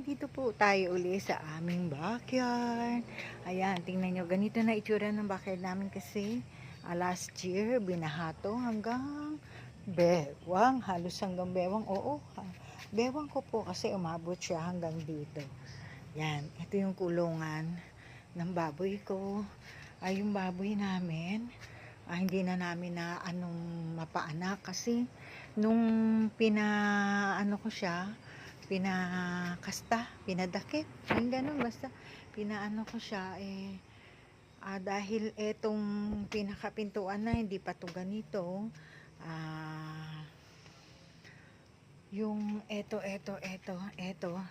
dito po tayo uli sa aming backyard. Ayan, tingnan nyo, ganito na itsura ng backyard namin kasi last year, binahato hanggang bewang, halos hanggang bewang, oo, bewang ko po kasi umabot siya hanggang dito. Yan, ito yung kulungan ng baboy ko. Ay, yung baboy namin, hindi na namin na anong mapaanak kasi nung pinaano ko siya, pinakasta, pinadakip, yung ganun, basta pinaano ko siya dahil etong pinakapintuan na hindi pa to ganito, yung eto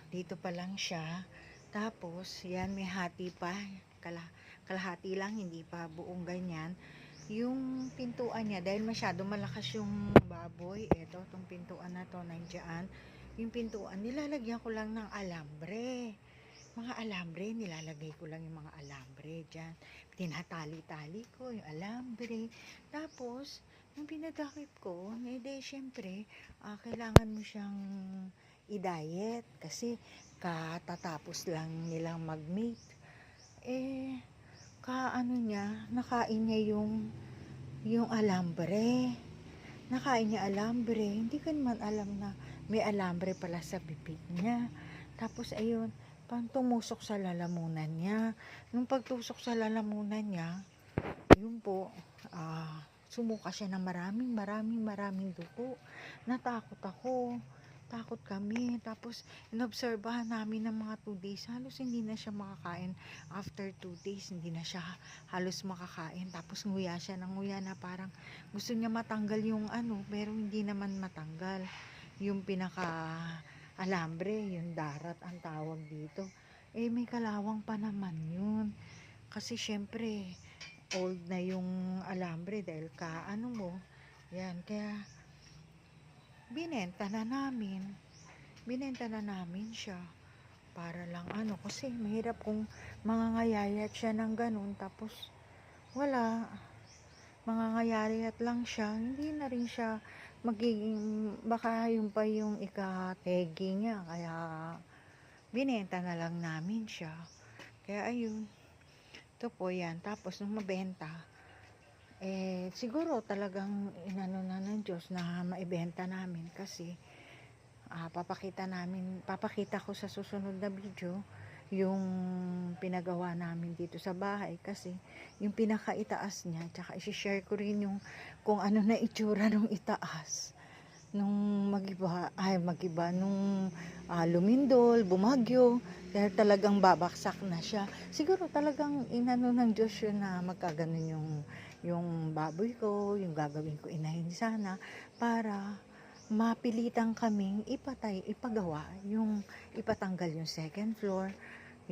dito pa lang siya, tapos yan may hati pa, kalahati lang, hindi pa buong ganyan yung pintuan niya dahil masyado malakas yung baboy. Eto, tong pintuan na to nandiyan, yung pintuan nilalagyan ko lang ng alambre, mga alambre, nilalagay ko lang yung mga alambre dyan, tinatali-tali ko yung alambre. Tapos yung pinadakip ko, syempre kailangan mo siyang i-diet kasi katatapos lang nilang mag-mate. Kaano niya, nakain niya yung alambre. Nakain niya alambre. Hindi ko naman alam na may alambre pala sa bibig niya. Tapos ayun, pang tumusok sa lalamunan niya. Nung pagtusok sa lalamunan niya, yun po, sumuka siya ng maraming dugo. Natakot ako. Takot kami. Tapos, inobserbahan namin ng mga 2 days. Halos hindi na siya makakain. After 2 days, hindi na siya halos makakain. Tapos, nguya siya ng nguya na parang gusto niya matanggal yung pero hindi naman matanggal. Yung pinaka alambre, yung darat ang tawag dito. May kalawang pa naman yun. Kasi, syempre, old na yung alambre dahil mo. Yan, kaya binenta na namin siya para lang kasi mahirap kung mangangayayat siya ng ganun tapos wala, mangangayayat lang siya, hindi na rin siya magiging, baka yung pa yung ika-tegi niya, kaya binenta na lang namin siya. Kaya ayun, ito po yan. Tapos nung mabenta, siguro talagang inano na ng Diyos na maibenta namin kasi papakita ko sa susunod na video yung pinagawa namin dito sa bahay kasi yung pinakaitaas niya, tsaka i-share ko rin yung kung ano na itsura nung itaas nung magiba nung lumindol, bumagyo, dahil talagang babaksak na siya. Siguro talagang inano ng Diyos yun na magkaganon yung baboy ko, yung gagawin ko inahin sana para mapilitan kaming ipagawa yung ipatanggal yung second floor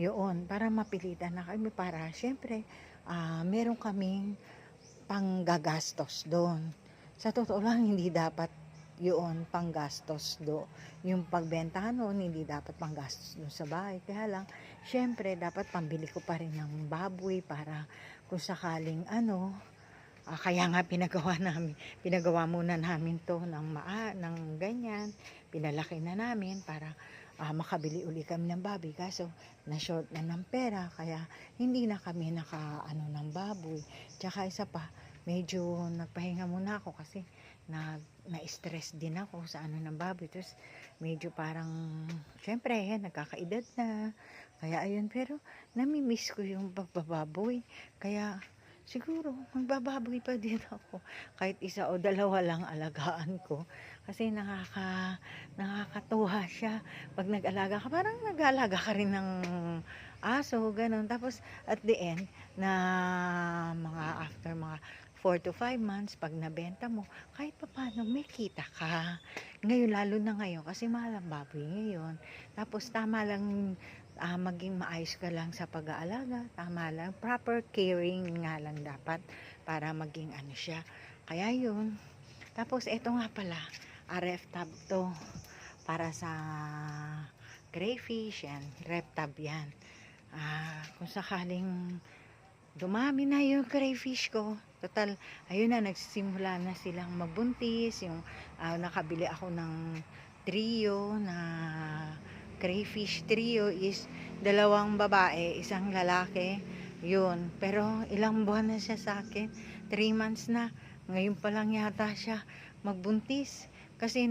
yun, para mapilitan na kami para syempre meron kaming panggagastos doon. Sa totoo lang, hindi dapat yun panggastos yung pagbenta noon, hindi dapat panggastos doon sa bahay. Kaya lang, syempre dapat pambili ko pa rin ng baboy para kung sakaling kaya nga pinagawa muna namin to ng ganyan, pinalaki na namin para makabili uli kami ng baboy, kaso na short na ng pera kaya hindi na kami ng baboy. Tsaka isa pa, medyo nagpahinga muna ako kasi na-stress din ako sa ng baboy. Tapos medyo parang syempre yan, nagkakaedad na, kaya ayun, pero nami-miss ko yung pagbababoy, kaya siguro magbababoy pa din ako kahit isa o dalawa lang alagaan ko kasi nakakatuwa siya pag nag-alaga ka, parang nag-alaga ka rin ng aso, ganun. Tapos at the end na after mga 4 to 5 months, pag nabenta mo, kahit pa paano may kita ka. Ngayon, lalo na ngayon, kasi mahal ang baboy ngayon. Tapos tama lang, maging maayos ka lang sa pag-aalaga, tama lang, proper caring nga lang dapat para maging siya. Kaya yun. Tapos eto nga pala, ref tab to para sa crayfish, yan, ref tab yan. Kung sakaling dumami na yung crayfish ko, total, ayun na, nagsisimula na silang mabuntis, yung nakabili ako ng trio na crayfish trio is 2 babae, 1 lalaki. Yun. Pero ilang buwan na siya sa akin. 3 months na. Ngayon pa lang yata siya magbuntis. Kasi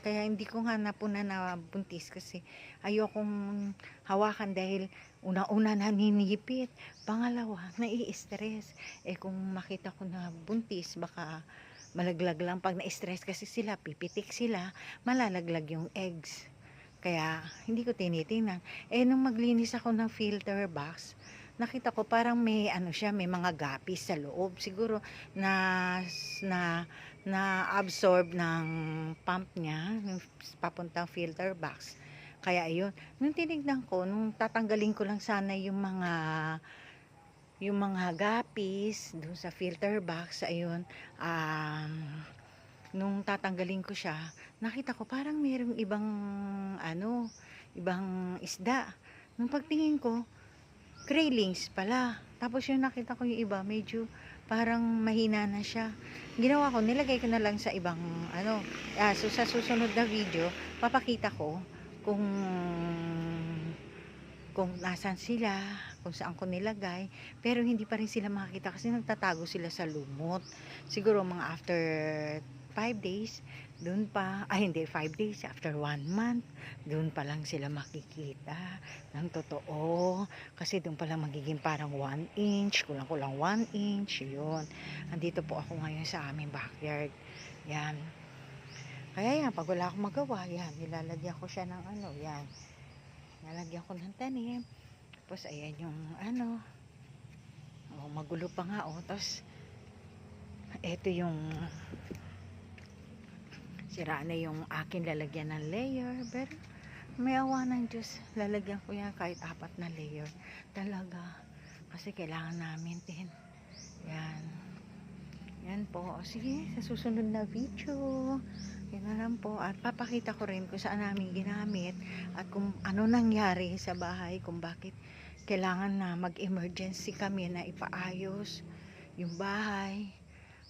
kaya hindi ko nga napuna na buntis kasi ayokong hawakan dahil una-una naninipit. Pangalawa, nai-stress. Kung makita ko na buntis, baka malaglag lang. Pag na-stress kasi sila, pipitik sila, malalaglag yung eggs. Kaya hindi ko tinitingnan. Nung maglinis ako ng filter box, nakita ko parang may siya, may mga gapis sa loob. Siguro na na absorb ng pump niya, ng papuntang filter box. Kaya ayun, nung tinignan ko, nung tatanggalin ko lang sana yung mga gapis doon sa filter box, ayun, nung tatanggalin ko siya, nakita ko parang mayroong ibang isda. Nung pagtingin ko, grayling pala. Tapos yung nakita ko yung iba, medyo parang mahina na siya. Ginawa ko, nilagay ko na lang sa ibang so sa susunod na video, papakita ko kung nasan sila, kung saan ko nilagay, pero hindi pa rin sila makakita kasi nagtatago sila sa lumot. Siguro mga after 5 days, doon pa, hindi 5 days, after 1 month, doon pa lang sila makikita ng totoo. Kasi doon pa lang magiging parang 1 inch, kulang-kulang 1 inch, yun. Andito po ako ngayon sa aming backyard. Yan. Kaya yan, pag wala akong magawa, yan, nilalagyan ko siya ng yan. Nalagyan ko ng tanim. Tapos ayan yung magulo pa nga tapos eto yung sira na yung akin lalagyan ng layer, pero may awa ng Diyos, lalagyan ko yan kahit 4 na layer talaga, kasi kailangan namin din. Yan po. Sige, sa susunod na video, yun na lang po. At papakita ko rin kung saan namin ginamit at kung ano nangyari sa bahay, kung bakit kailangan na mag-emergency kami na ipaayos yung bahay.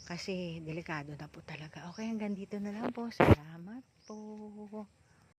Kasi delikado na po talaga. Okay, hanggang dito na lang po. Salamat po.